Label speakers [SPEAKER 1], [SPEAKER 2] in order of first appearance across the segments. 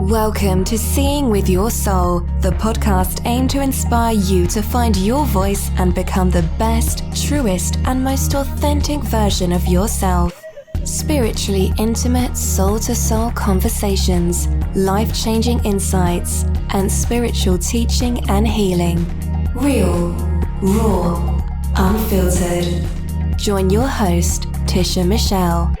[SPEAKER 1] Welcome to Seeing with Your Soul, the podcast aimed to inspire you to find your voice and become the best, truest, and most authentic version of yourself. Spiritually intimate, soul-to-soul conversations, life-changing insights, and spiritual teaching and healing. Real, raw, unfiltered. Join your host, Tisha Michelle.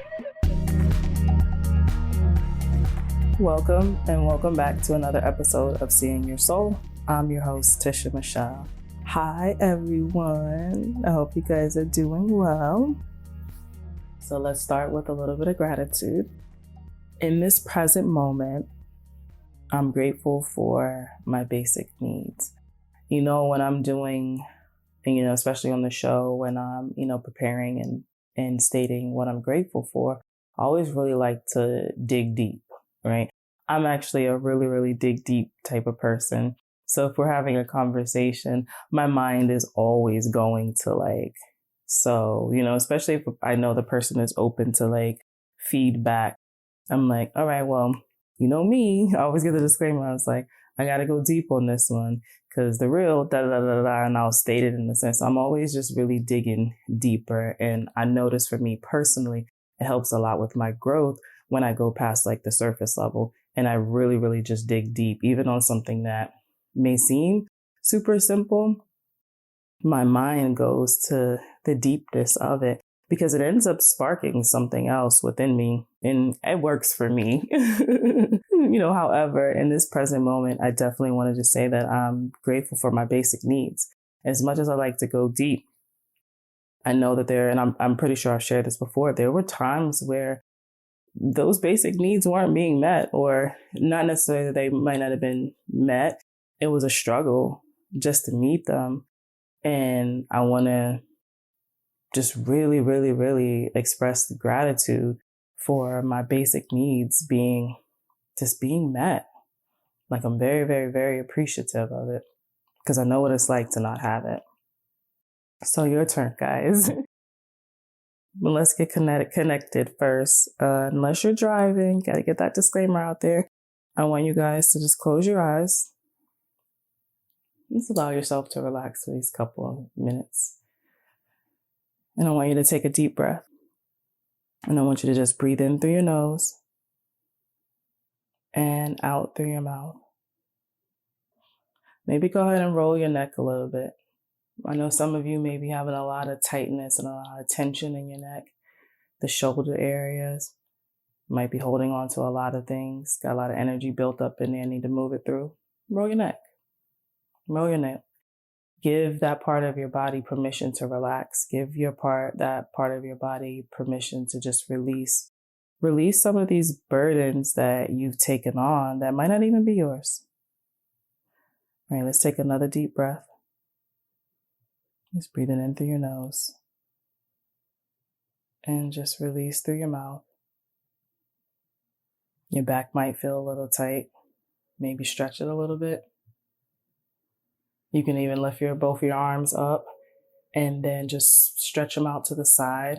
[SPEAKER 2] Welcome and welcome back to another episode of Seeing Your Soul. I'm your host, Tisha Michelle. Hi, everyone. I hope you guys are doing well. So let's start with a little bit of gratitude. In this present moment, I'm grateful for my basic needs. You know, when I'm doing, especially on the show, when I'm, preparing and stating what I'm grateful for, I always really like to dig deep. Right? I'm actually a really, really dig deep type of person. So if we're having a conversation, my mind is always going to especially if I know the person is open to feedback. I'm like, all right, well, you know me, I always give the disclaimer. I was like, I got to go deep on this one because the real and I'll state it in a sense. I'm always just really digging deeper. And I notice for me personally, it helps a lot with my growth when I go past the surface level and I really, really just dig deep, even on something that may seem super simple. My mind goes to the deepness of it because it ends up sparking something else within me and it works for me. However, in this present moment, I definitely wanted to say that I'm grateful for my basic needs. As much as I like to go deep, I know that I'm pretty sure I've shared this before, there were times where those basic needs weren't being met, or not necessarily that they might not have been met. It was a struggle just to meet them. And I want to just really, really, really express gratitude for my basic needs being met. I'm very, very, very appreciative of it because I know what it's like to not have it. So your turn, guys. But let's get connected first. Unless you're driving, got to get that disclaimer out there. I want you guys to just close your eyes. Just allow yourself to relax for these couple of minutes. And I want you to take a deep breath. And I want you to just breathe in through your nose and out through your mouth. Maybe go ahead and roll your neck a little bit. I know some of you may be having a lot of tightness and a lot of tension in your neck. The shoulder areas might be holding on to a lot of things. Got a lot of energy built up in there. Need to move it through. Roll your neck. Roll your neck. Give that part of your body permission to relax. Give that part of your body permission to just release. Release some of these burdens that you've taken on that might not even be yours. All right, let's take another deep breath. Just breathing in through your nose and just release through your mouth. Your back might feel a little tight. Maybe stretch it a little bit. You can even lift both your arms up and then just stretch them out to the side.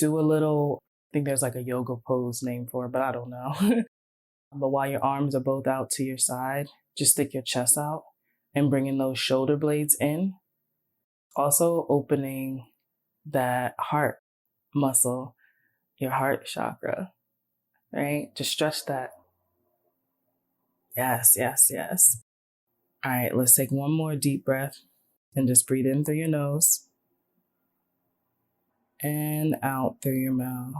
[SPEAKER 2] Do a little, I think there's a yoga pose name for it, but I don't know. But while your arms are both out to your side, just stick your chest out and bringing those shoulder blades in. Also opening that heart muscle, your heart chakra, right? Just stretch that. Yes, yes, yes. All right, let's take one more deep breath and just breathe in through your nose and out through your mouth.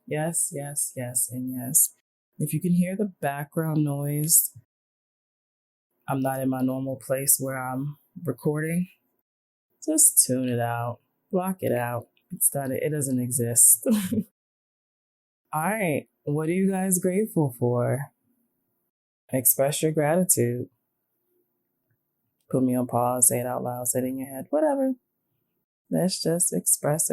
[SPEAKER 2] Yes, yes, yes, and yes. If you can hear the background noise, I'm not in my normal place where I'm recording. Just tune it out. Block it out. It doesn't exist. All right. What are you guys grateful for? Express your gratitude. Put me on pause. Say it out loud. Say it in your head. Whatever. Let's just express.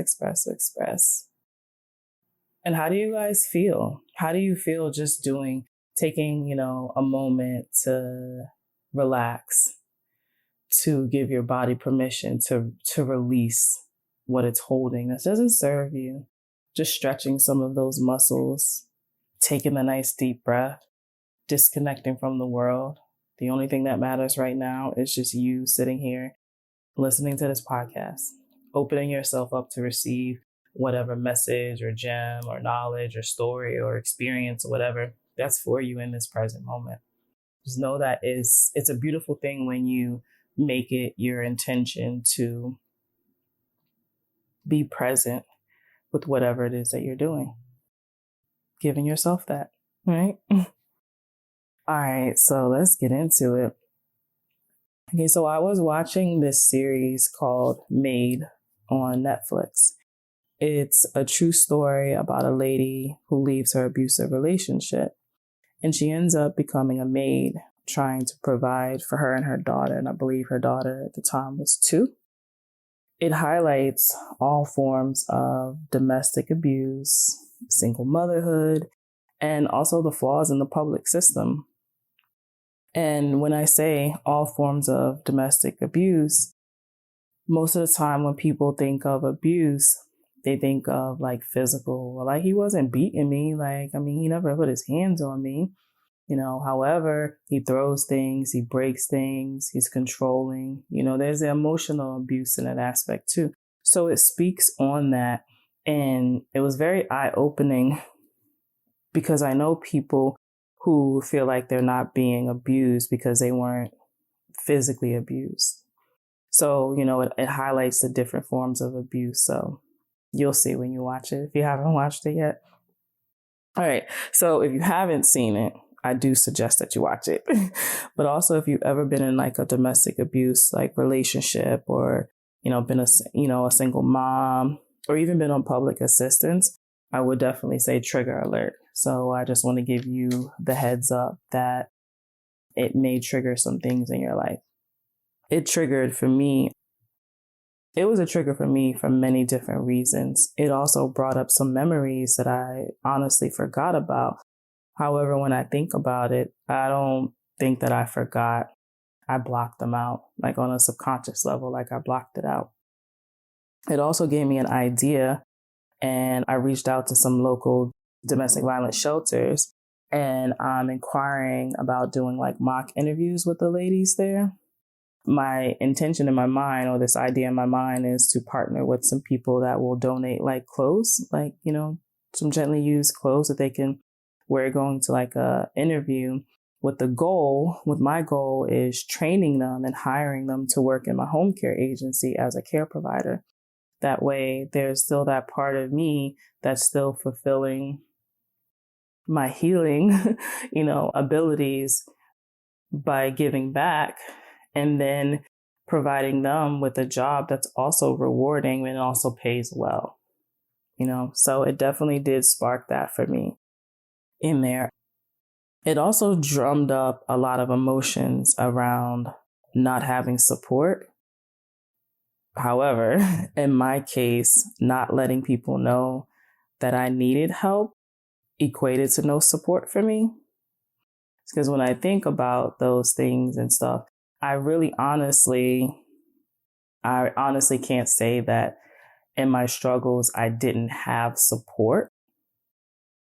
[SPEAKER 2] And how do you guys feel? How do you feel just taking, a moment to relax, to give your body permission to release what it's holding that doesn't serve you? Just stretching some of those muscles, taking a nice deep breath, disconnecting from the world. The only thing that matters right now is just you sitting here, listening to this podcast, opening yourself up to receive whatever message or gem or knowledge or story or experience or whatever that's for you in this present moment. Just know that it's a beautiful thing when you make it your intention to be present with whatever it is that you're doing. Giving yourself that, right? All right, so let's get into it. Okay, so I was watching this series called Made on Netflix. It's a true story about a lady who leaves her abusive relationship, and she ends up becoming a maid, trying to provide for her and her daughter. And I believe her daughter at the time was 2. It highlights all forms of domestic abuse, single motherhood, and also the flaws in the public system. And when I say all forms of domestic abuse, most of the time when people think of abuse, they think of like physical, like he wasn't beating me. He never put his hands on me. However, he throws things, he breaks things, he's controlling. There's the emotional abuse in that aspect too. So it speaks on that. And it was very eye-opening because I know people who feel like they're not being abused because they weren't physically abused. So, it highlights the different forms of abuse. So you'll see when you watch it if you haven't watched it yet. All right. So if you haven't seen it, I do suggest that you watch it. But also if you've ever been in like a domestic abuse, like relationship or, been a single mom or even been on public assistance, I would definitely say trigger alert. So I just want to give you the heads up that it may trigger some things in your life. It was a trigger for me for many different reasons. It also brought up some memories that I honestly forgot about. However, when I think about it, I don't think that I forgot. I blocked them out, like on a subconscious level, like I blocked it out. It also gave me an idea, and I reached out to some local domestic violence shelters, and I'm inquiring about doing like mock interviews with the ladies there. My intention in my mind, or this idea in my mind, is to partner with some people that will donate like clothes, like, some gently used clothes that they can wear going to like a interview with my goal is training them and hiring them to work in my home care agency as a care provider. That way there's still that part of me that's still fulfilling my healing, abilities by giving back and then providing them with a job that's also rewarding and also pays well, so it definitely did spark that for me in there. It also drummed up a lot of emotions around not having support. However, in my case, not letting people know that I needed help equated to no support for me. Because when I think about those things and stuff, I honestly can't say that in my struggles, I didn't have support,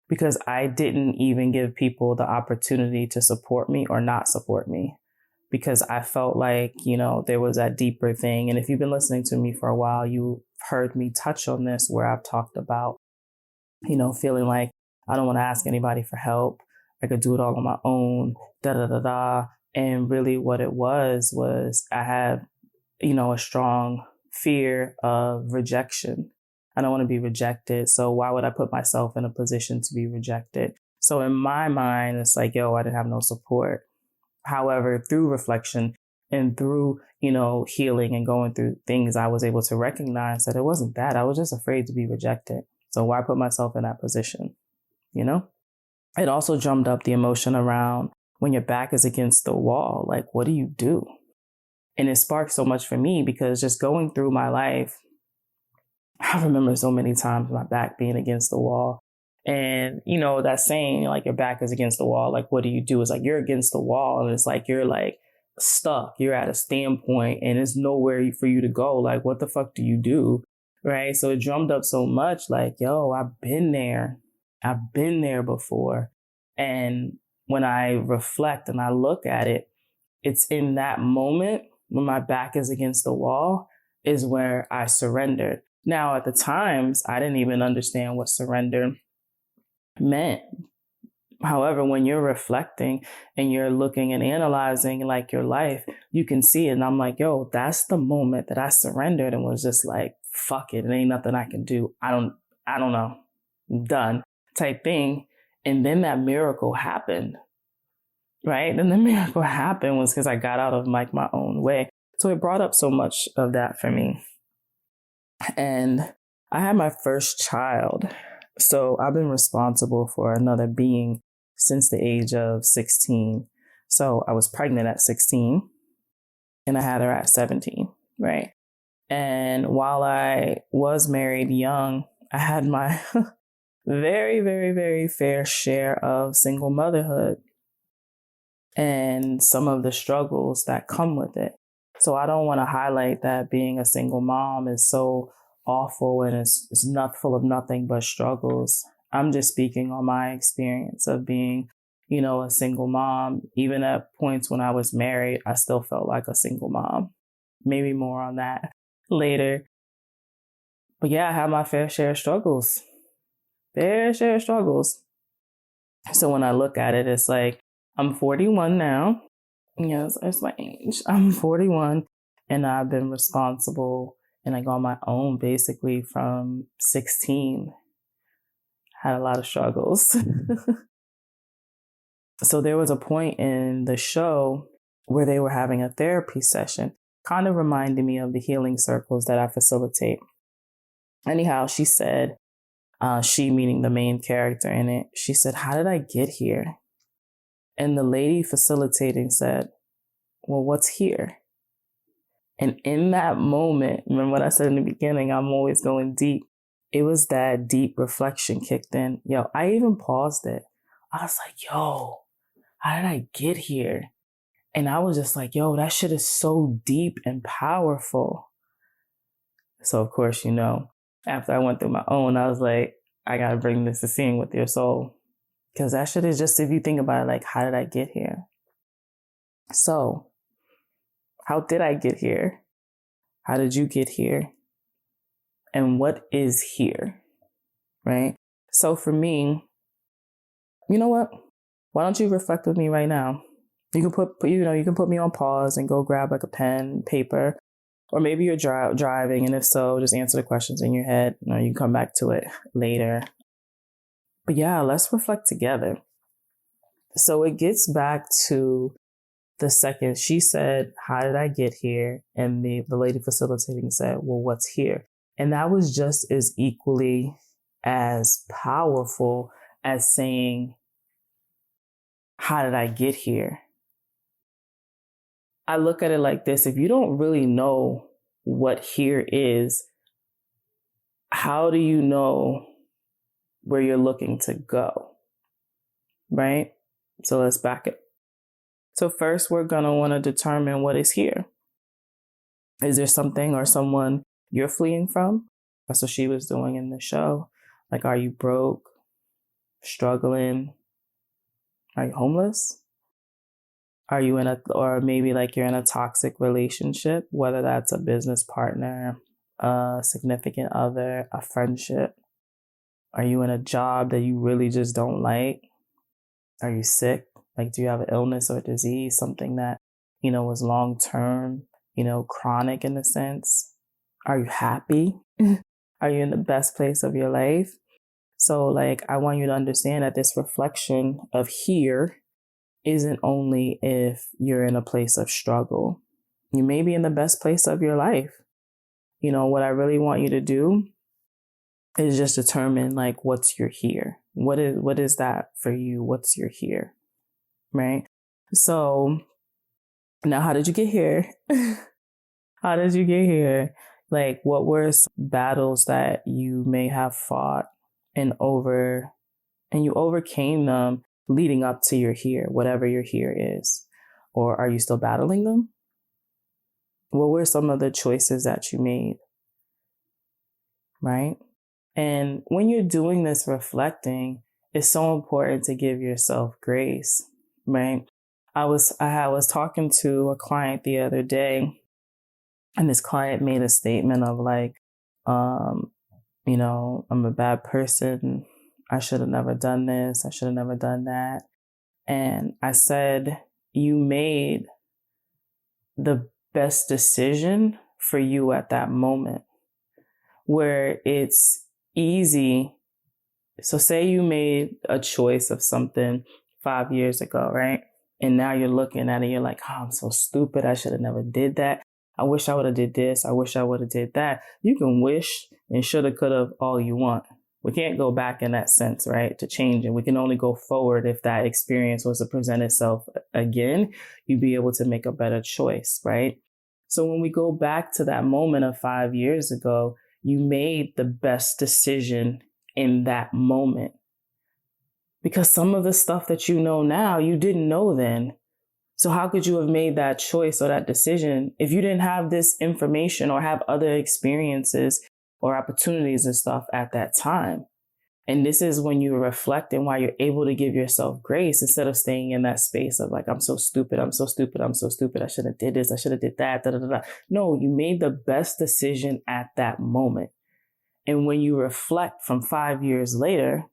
[SPEAKER 2] because I didn't even give people the opportunity to support me or not support me, because I felt like, there was that deeper thing. And if you've been listening to me for a while, you've heard me touch on this where I've talked about, feeling like I don't want to ask anybody for help. I could do it all on my own, And really what it was I had, a strong fear of rejection. I don't want to be rejected. So why would I put myself in a position to be rejected? So in my mind, it's like, I didn't have no support. However, through reflection and through, healing and going through things, I was able to recognize that it wasn't that. I was just afraid to be rejected. So why put myself in that position? It also drummed up the emotion around when your back is against the wall. Like, what do you do? And it sparked so much for me because just going through my life, I remember so many times my back being against the wall. And, that saying, like, your back is against the wall, like, what do you do? It's like you're against the wall and it's like you're like stuck. You're at a standpoint and there's nowhere for you to go. Like, what the fuck do you do? Right. So it drummed up so much like, I've been there. I've been there before. And when I reflect and I look at it, it's in that moment when my back is against the wall is where I surrendered. Now, at the times, I didn't even understand what surrender meant. However, when you're reflecting and you're looking and analyzing like your life, you can see it. And I'm like, yo, that's the moment that I surrendered and was just like, fuck it. It ain't nothing I can do. I don't know. I'm done type thing. And then that miracle happened, right? And the miracle happened was because I got out of like my own way. So it brought up so much of that for me. And I had my first child. So I've been responsible for another being since the age of 16. So I was pregnant at 16 and I had her at 17, right? And while I was married young, I had my very, very, very fair share of single motherhood and some of the struggles that come with it. So I don't want to highlight that being a single mom is so awful and it's not full of nothing but struggles. I'm just speaking on my experience of being, a single mom. Even at points when I was married, I still felt like a single mom. Maybe more on that later. But yeah, I had my fair share of struggles. So when I look at it, it's like, I'm 41 now. Yes, it's my age. I'm 41 and I've been responsible and I got my own basically from 16. Had a lot of struggles. So there was a point in the show where they were having a therapy session, kind of reminding me of the healing circles that I facilitate. Anyhow, she said, she meaning the main character in it, she said, how did I get here? And the lady facilitating said, well, what's here? And in that moment, remember what I said in the beginning, I'm always going deep. It was that deep reflection kicked in. Yo, I even paused it. I was like, yo, how did I get here? And I was just like, yo, that shit is so deep and powerful. So of course, after I went through my own, I was like, I got to bring this to Seeing with Your Soul. Because that shit is just, if you think about it, like, how did I get here? So, how did I get here? How did you get here? And what is here? Right? So for me, you know what? Why don't you reflect with me right now? You can you can put me on pause and go grab like a pen, paper, or maybe you're driving. And if so, just answer the questions in your head. You can come back to it later. But yeah, let's reflect together. So it gets back to the second she said, how did I get here? And the lady facilitating said, well, what's here? And that was just as equally as powerful as saying, how did I get here? I look at it like this. If you don't really know what here is, how do you know where you're looking to go? Right? So let's back it. So first, we're going to want to determine what is here. Is there something or someone you're fleeing from? That's what she was doing in the show. Like, are you broke, struggling? Are you homeless? Are you or maybe like you're in a toxic relationship, whether that's a business partner, a significant other, a friendship? Are you in a job that you really just don't like? Are you sick? Like, do you have an illness or disease, something that, was long-term, chronic in a sense? Are you happy? Are you in the best place of your life? So like, I want you to understand that this reflection of here isn't only if you're in a place of struggle. You may be in the best place of your life. What I really want you to do is just determine like, what's your here? What is that for you? What's your here? Right? So now, how did you get here? How did you get here? Like, what were some battles that you may have fought and you overcame them leading up to your here, whatever your here is? Or are you still battling them? What were some of the choices that you made? Right? And when you're doing this reflecting, it's so important to give yourself grace, right? I was talking to a client the other day, and this client made a statement of like, I'm a bad person. I should have never done this. I should have never done that. And I said, you made the best decision for you at that moment, where it's easy. So say you made a choice of something 5 years ago, right? And now you're looking at it, you're like, oh, I'm so stupid. I should have never did that. I wish I would have did this. I wish I would have did that. You can wish and shoulda, coulda all you want. We can't go back in that sense, right? To change it. We can only go forward. If that experience was to present itself again, you'd be able to make a better choice, right? So when we go back to that moment of 5 years ago, you made the best decision in that moment. Because some of the stuff that you know now, you didn't know then. So how could you have made that choice or that decision if you didn't have this information or have other experiences or opportunities and stuff at that time? And this is when you reflect and why you're able to give yourself grace instead of staying in that space of like, I'm so stupid, I'm so stupid, I'm so stupid. I should have did this. I should have did that. Da, da, da, da. No, you made the best decision at that moment. And when you reflect from 5 years later,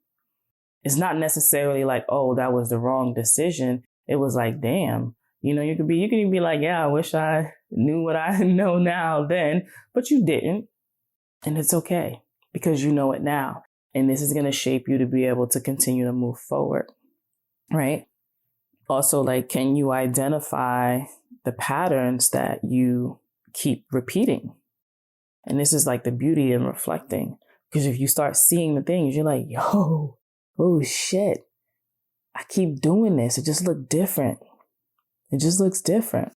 [SPEAKER 2] it's not necessarily like, oh, that was the wrong decision. It was like, damn, you can even be like, yeah, I wish I knew what I know now then, but you didn't. And it's okay because you know it now. And this is going to shape you to be able to continue to move forward, right? Also, like, can you identify the patterns that you keep repeating? And this is like the beauty in reflecting, because if you start seeing the things, you're like, yo, oh shit, I keep doing this. It just looked different. It just looks different.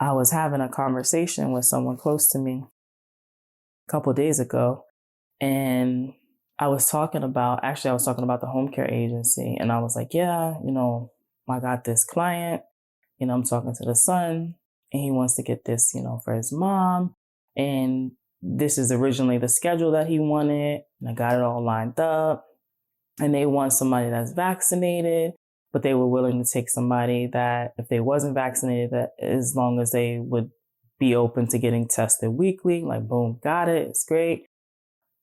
[SPEAKER 2] I was having a conversation with someone close to me a couple of days ago, and I was talking about the home care agency, and I was like, yeah, I got this client, I'm talking to the son, and he wants to get this, for his mom. And this is originally the schedule that he wanted, and I got it all lined up. And they want somebody that's vaccinated, but they were willing to take somebody that, if they wasn't vaccinated, that as long as they would be open to getting tested weekly, like, boom, got it. It's great.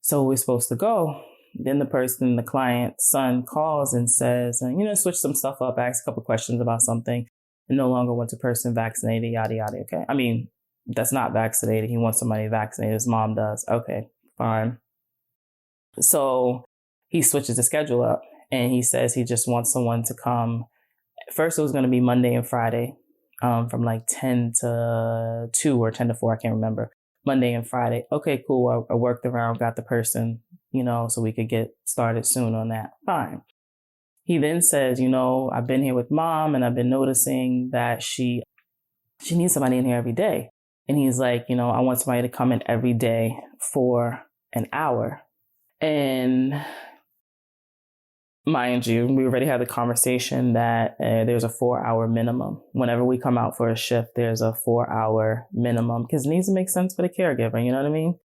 [SPEAKER 2] So we're supposed to go. Then the client's son calls and says, switch some stuff up, ask a couple questions about something, and no longer wants a person vaccinated, yada, yada. Okay. I mean, that's not vaccinated. He wants somebody vaccinated. His mom does. Okay, fine. So he switches the schedule up, and he says he just wants someone to come. First, it was going to be Monday and Friday, from like 10 to 2 or 10 to 4. I can't remember. Monday and Friday. Okay, cool. I worked around, got the person, so we could get started soon on that. Fine. He then says, I've been here with mom, and I've been noticing that she needs somebody in here every day. And he's like, I want somebody to come in every day for an hour. And mind you, we already had the conversation that there's a 4-hour minimum. Whenever we come out for a shift, there's a 4-hour minimum because it needs to make sense for the caregiver. You know what I mean?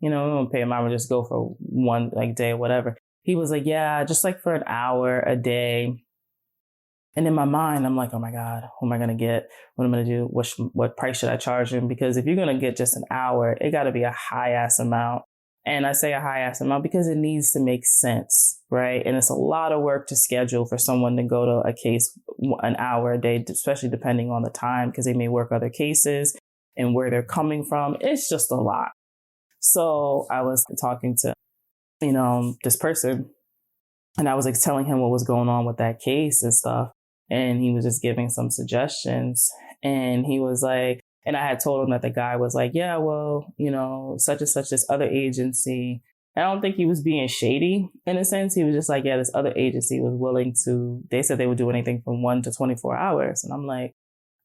[SPEAKER 2] We don't pay him out and just go for one day or whatever. He was like, yeah, just like for an hour a day. And in my mind, I'm like, oh my God, who am I going to get? What am I going to do? What price should I charge him? Because if you're going to get just an hour, it got to be a high ass amount. And I say a high ass amount because it needs to make sense, right? And it's a lot of work to schedule for someone to go to a case an hour a day, especially depending on the time, because they may work other cases and where they're coming from. It's just a lot. So I was talking to, this person, and I was like telling him what was going on with that case and stuff. And he was just giving some suggestions. And he was like, and I had told him that the guy was like, yeah, well, such and such, this other agency. I don't think he was being shady in a sense. He was just like, yeah, this other agency was willing to, they said they would do anything from 1 to 24 hours. And I'm like,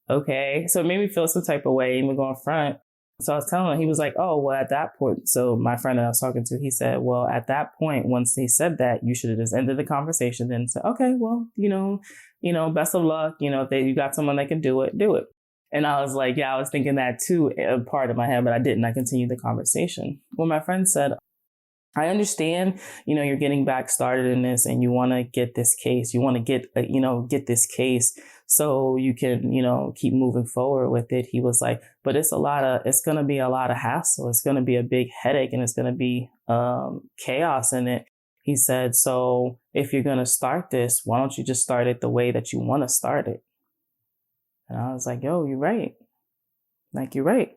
[SPEAKER 2] okay. So it made me feel some type of way, even going front. So I was telling him, he was like, oh, well, at that point. So my friend that I was talking to, he said, well, at that point, once he said that, you should have just ended the conversation. Then said, okay, well, best of luck. If you got someone that can do it, do it. And I was like, yeah, I was thinking that too, a part of my head, but I didn't. I continued the conversation. Well, my friend said, I understand, you're getting back started in this and you want to get this case. You want to get this case so you can, keep moving forward with it. He was like, but it's going to be a lot of hassle. It's going to be a big headache and it's going to be chaos in it. He said, so if you're going to start this, why don't you just start it the way that you want to start it? And I was like, yo, you're right. Like, you're right.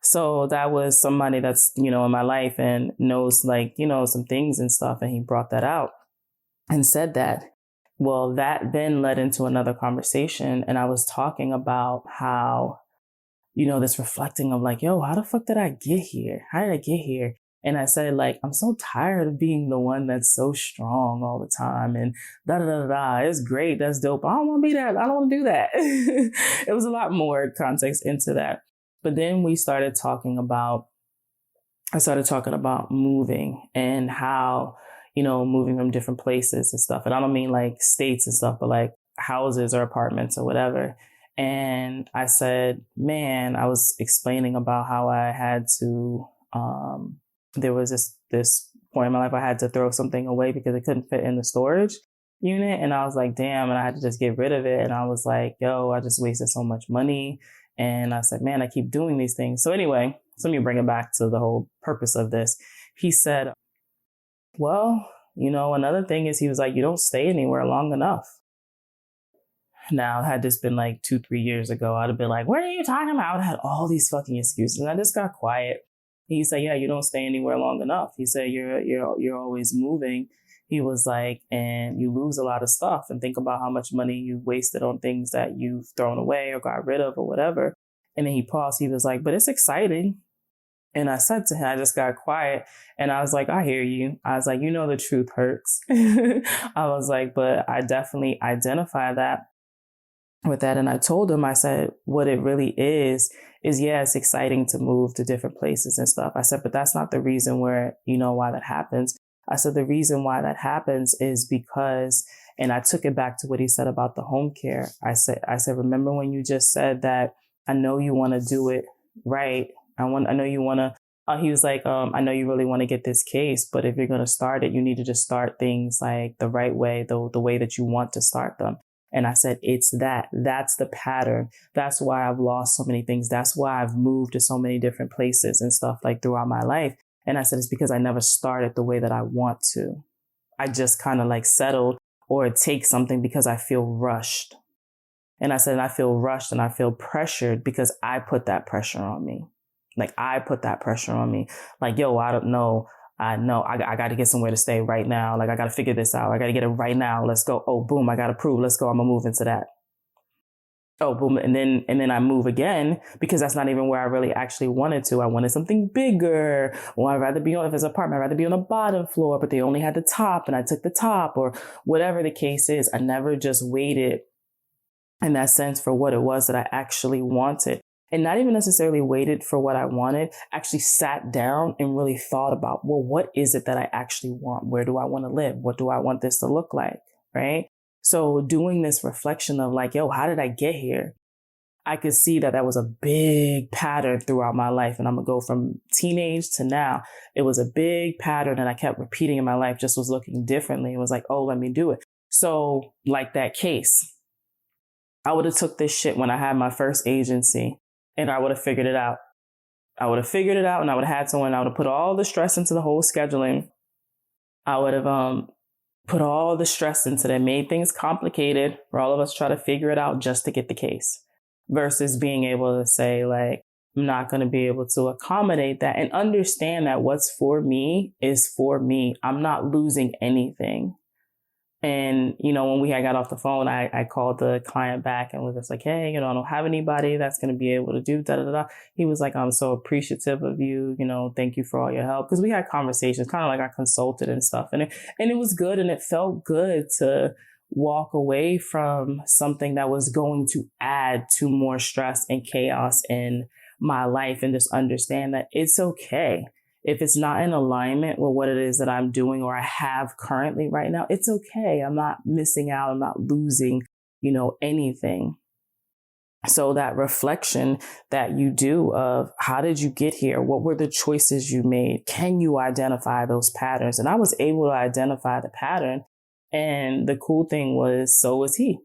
[SPEAKER 2] So that was somebody that's, in my life and knows some things and stuff. And he brought that out and said that. Well, that then led into another conversation. And I was talking about how, this reflecting of like, yo, how the fuck did I get here? How did I get here? And I said, like, I'm so tired of being the one that's so strong all the time and da da da da. It's great. That's dope. I don't want to be that. I don't want to do that. It was a lot more context into that. But then I started talking about moving and how, moving from different places and stuff. And I don't mean like states and stuff, but like houses or apartments or whatever. And I said, man, I was explaining about how I had to, there was this point in my life I had to throw something away because it couldn't fit in the storage unit. And I was like, damn, and I had to just get rid of it. And I was like, yo, I just wasted so much money. And I said, man, I keep doing these things. So anyway, let me bring it back to the whole purpose of this. He said, well, another thing is he was like, you don't stay anywhere long enough. Now, had this been like 2-3 years ago, I'd have been like, what are you talking about? I had all these fucking excuses and I just got quiet. He said, yeah, you don't stay anywhere long enough. He said, you're always moving. He was like, and you lose a lot of stuff and think about how much money you wasted on things that you've thrown away or got rid of or whatever. And then he paused. He was like, but it's exciting. And I said to him, I just got quiet and I was like, I hear you. I was like, the truth hurts. I was like, but I definitely identify that with that. And I told him, I said, what it really is, yeah, it's exciting to move to different places and stuff. I said, but that's not the reason why that happens. I said, the reason why that happens is because, and I took it back to what he said about the home care. I said, remember when you just said that, I know you want to do it right. I know you want to, he was like, I know you really want to get this case, but if you're going to start it, you need to just start things like the right way, the way that you want to start them. And I said, that's the pattern. That's why I've lost so many things. That's why I've moved to so many different places and stuff like throughout my life. And I said, it's because I never started the way that I want to. I just kind of like settled or take something because I feel rushed. And I said, I feel rushed and I feel pressured because I put that pressure on me. Like I put that pressure on me. Like, yo, I don't know. I know I got to get somewhere to stay right now. Like I got to figure this out. I got to get it right now. Let's go. Oh, boom. I got approved. Let's go. I'm going to move into that. Oh, boom. And then I move again because that's not even where I really actually wanted to. I wanted something bigger. Or I'd rather be if it's an apartment, I'd rather be on the bottom floor, but they only had the top and I took the top or whatever the case is. I never just waited in that sense for what it was that I actually wanted. And not even necessarily waited for what I wanted, actually sat down and really thought about, well, what is it that I actually want? Where do I want to live? What do I want this to look like? Right? So doing this reflection of like, yo, how did I get here? I could see that was a big pattern throughout my life. And I'm going to go from teenage to now. It was a big pattern and I kept repeating in my life, just was looking differently. It was like, oh, let me do it. So like that case, I would have took this shit when I had my first agency and I would have figured it out. I would have figured it out and I would have had someone, I would have put all the stress into the whole scheduling. I would have put all the stress into that, made things complicated for all of us to try to figure it out just to get the case versus being able to say like, I'm not going to be able to accommodate that and understand that what's for me is for me. I'm not losing anything. And, when we had got off the phone, I called the client back and was just like, hey, I don't have anybody that's going to be able to do da da da. He was like, I'm so appreciative of you. Thank you for all your help. Because we had conversations, kind of like I consulted and stuff. And it was good. And it felt good to walk away from something that was going to add to more stress and chaos in my life and just understand that it's okay. If it's not in alignment with what it is that I'm doing or I have currently right now, it's okay. I'm not missing out. I'm not losing, anything. So that reflection that you do of how did you get here? What were the choices you made? Can you identify those patterns? And I was able to identify the pattern. And the cool thing was, so was he.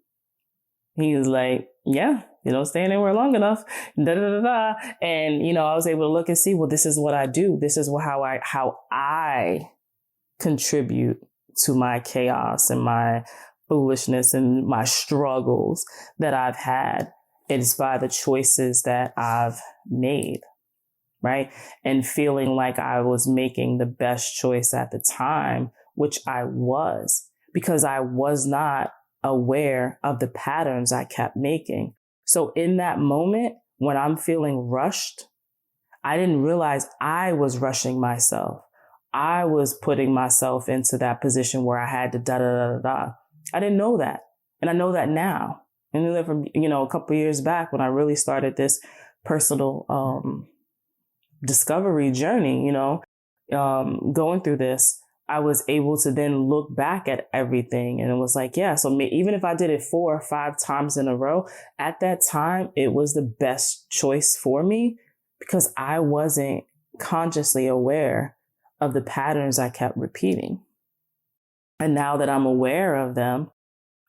[SPEAKER 2] He was like, yeah, you don't stay anywhere long enough. Da, da, da, da. And, I was able to look and see, well, this is what I do. This is how I contribute to my chaos and my foolishness and my struggles that I've had. It's by the choices that I've made, right? And feeling like I was making the best choice at the time, which I was, because I was not aware of the patterns I kept making. So in that moment, when I'm feeling rushed, I didn't realize I was rushing myself. I was putting myself into that position where I had to da da da da da. I didn't know that. And I know that now. And then from, a couple of years back when I really started this personal discovery journey, going through this, I was able to then look back at everything. And it was like, yeah, so even if I did it 4 or 5 times in a row, at that time, it was the best choice for me because I wasn't consciously aware of the patterns I kept repeating. And now that I'm aware of them,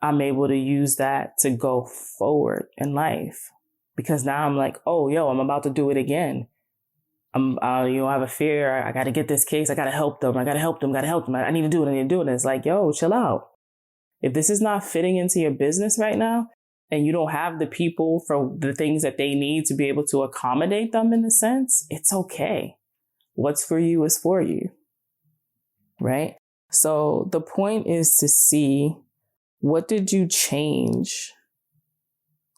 [SPEAKER 2] I'm able to use that to go forward in life because now I'm like, oh, I'm about to do it again. I have a fear. I got to get this case. I got to help them. I need to do it. And it's like, chill out. If this is not fitting into your business right now and you don't have the people for the things that they need to be able to accommodate them in a sense, it's okay. What's for you is for you. Right? So the point is to see, what did you change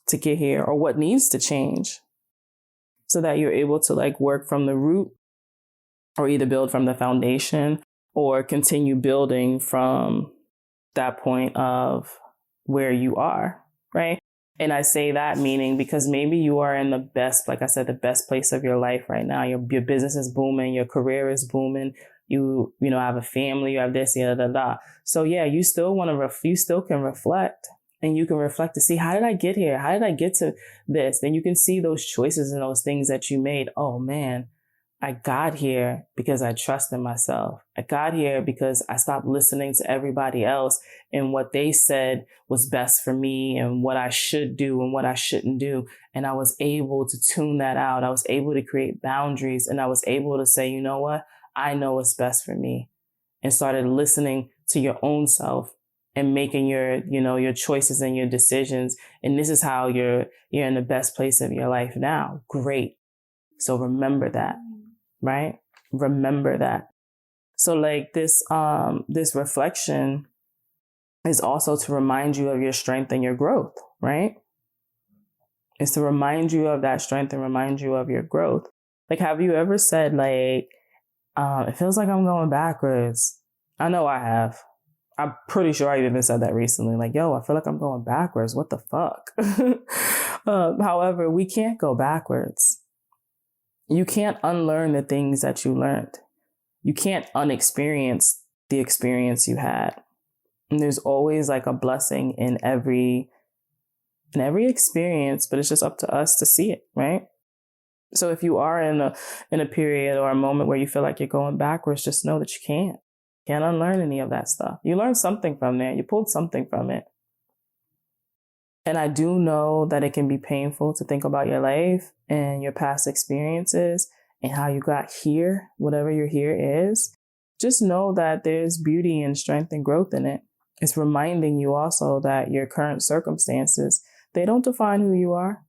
[SPEAKER 2] to get here, or what needs to change so that you're able to work from the root, or either build from the foundation or continue building from that point of where you are, right? And I say that meaning because maybe you are in the best, like I said, the best place of your life right now. Your business is booming, your career is booming. You have a family, you have this, da, da, da. So yeah, you still you still can reflect, and you can reflect to see, how did I get here? How did I get to this? Then you can see those choices and those things that you made. Oh man, I got here because I trusted myself. I got here because I stopped listening to everybody else and what they said was best for me and what I should do and what I shouldn't do. And I was able to tune that out. I was able to create boundaries, and I was able to say, you know what? I know what's best for me, and started listening to your own self and making your choices and your decisions. And this is how you're in the best place of your life now. Great. So remember that, right? Remember that. So this reflection is also to remind you of your strength and your growth, right? It's to remind you of that strength and remind you of your growth. Have you ever said it feels like I'm going backwards? I know I have. I'm pretty sure I even said that recently. I feel like I'm going backwards. What the fuck? However, we can't go backwards. You can't unlearn the things that you learned. You can't unexperience the experience you had. And there's always a blessing in every experience, but it's just up to us to see it, right? So if you are in a period or a moment where you feel like you're going backwards, just know that you can't unlearn any of that stuff. You learned something from there. You pulled something from it. And I do know that it can be painful to think about your life and your past experiences and how you got here, whatever your here is. Just know that there's beauty and strength and growth in it. It's reminding you also that your current circumstances, they don't define who you are.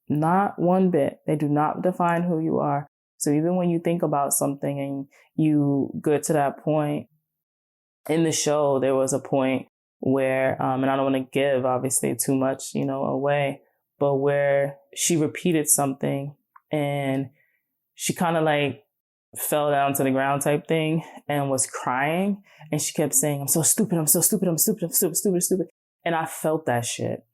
[SPEAKER 2] Not one bit. They do not define who you are. So even when you think about something and you get to that point, in the show, there was a point where, and I don't want to give obviously too much, away, but where she repeated something and she kind of fell down to the ground type thing and was crying. And she kept saying, I'm so stupid. I'm so stupid. I'm stupid. I'm stupid, stupid, stupid. And I felt that shit.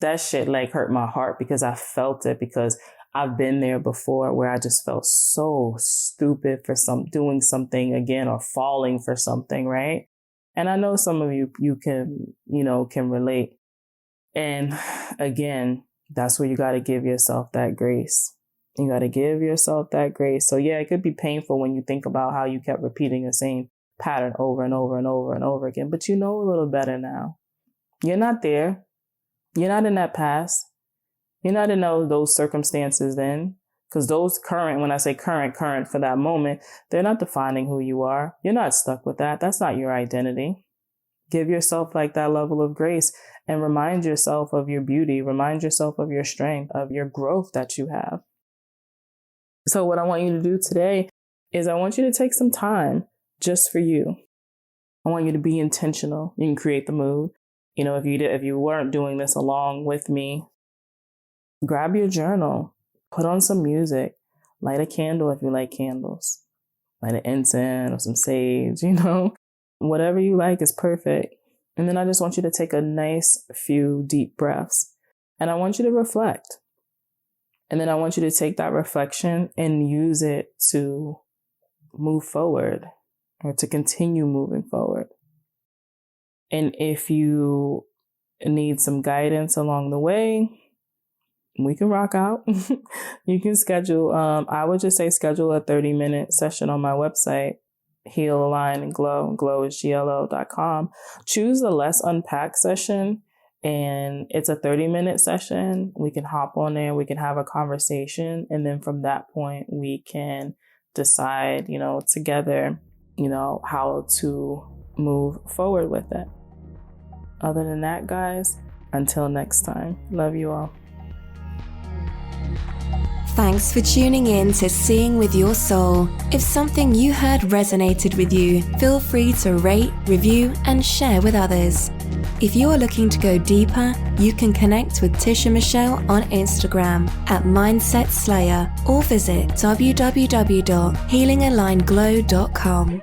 [SPEAKER 2] That shit hurt my heart because I felt it, because I've been there before where I just felt so stupid for doing something again or falling for something, right? And I know some of you can relate. And again, That's where you got to give yourself that grace. You got to give yourself that grace. So yeah, it could be painful when you think about how you kept repeating the same pattern over and over and over and over again, but you know a little better now. You're not there. You're not in that past. You're not in those circumstances then, because those current, when I say current for that moment, they're not defining who you are. You're not stuck with that. That's not your identity. Give yourself like that level of grace and remind yourself of your beauty. Remind yourself of your strength, of your growth that you have. So what I want you to do today is I want you to take some time just for you. I want you to be intentional. You can create the mood. You know, if you weren't doing this along with me, grab your journal, put on some music, light a candle if you like candles, light an incense or some sage, whatever you like is perfect. And then I just want you to take a nice few deep breaths and I want you to reflect. And then I want you to take that reflection and use it to move forward or to continue moving forward. And if you need some guidance along the way, we can rock out. You can schedule, I would just say schedule a 30-minute session on my website, Heal, Align, and Glow. Glow is GLO.com. Choose the Less Unpacked session, and it's a 30-minate session. We can hop on there, we can have a conversation, and then from that point, we can decide, together, how to move forward with it. Other than that, guys, until next time, love you all.
[SPEAKER 1] Thanks for tuning in to Seeing with Your Soul. If something you heard resonated with you, feel free to rate, review, and share with others. If you are looking to go deeper, you can connect with Tisha Michelle on Instagram at Mindset Slayer or visit www.healingalignglow.com.